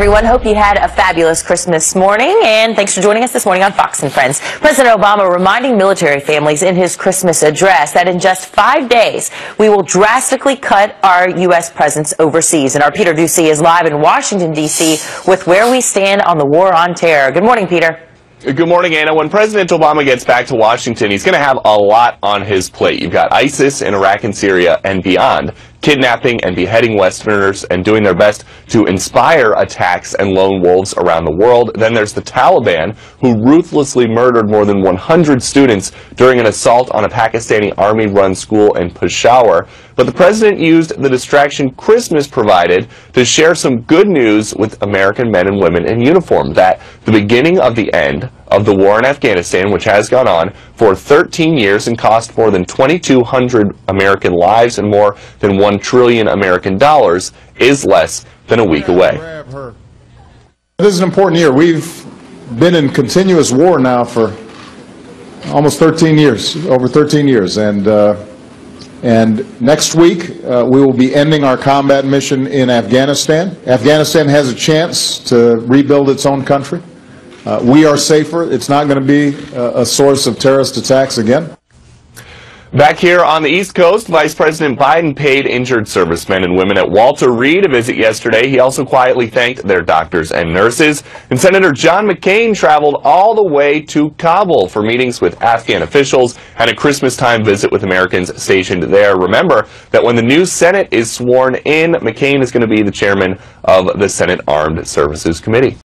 everyone. Hope you had a fabulous Christmas morning, and thanks for joining us this morning on Fox and Friends. President Obama reminding military families in his Christmas address that in just 5 days, we will drastically cut our U.S. presence overseas. And our Peter Ducey is live in Washington, D.C. with where we stand on the war on terror. Good morning, Peter. Good morning, Anna. When President Obama gets back to Washington, he's going to have a lot on his plate. You've got ISIS in Iraq and Syria and beyond, kidnapping and beheading Westerners and doing their best to inspire attacks and lone wolves around the world. Then there's the Taliban, who ruthlessly murdered more than 100 students during an assault on a Pakistani army-run school in Peshawar. But the president used the distraction Christmas provided to share some good news with American men and women in uniform, that the beginning of the end of the war in Afghanistan, which has gone on for 13 years and cost more than 2,200 American lives and more than $1 trillion American dollars, is less than a week away. This is an important year. We've been in continuous war now for almost 13 years, over 13 years, and next week we will be ending our combat mission in Afghanistan. Afghanistan has a chance to rebuild its own country. We are safer. It's not going to be a source of terrorist attacks again. Back here on the East Coast, Vice President Biden paid injured servicemen and women at Walter Reed a visit yesterday. He also quietly thanked their doctors and nurses. And Senator John McCain traveled all the way to Kabul for meetings with Afghan officials and a Christmas-time visit with Americans stationed there. Remember that when the new Senate is sworn in, McCain is going to be the chairman of the Senate Armed Services Committee.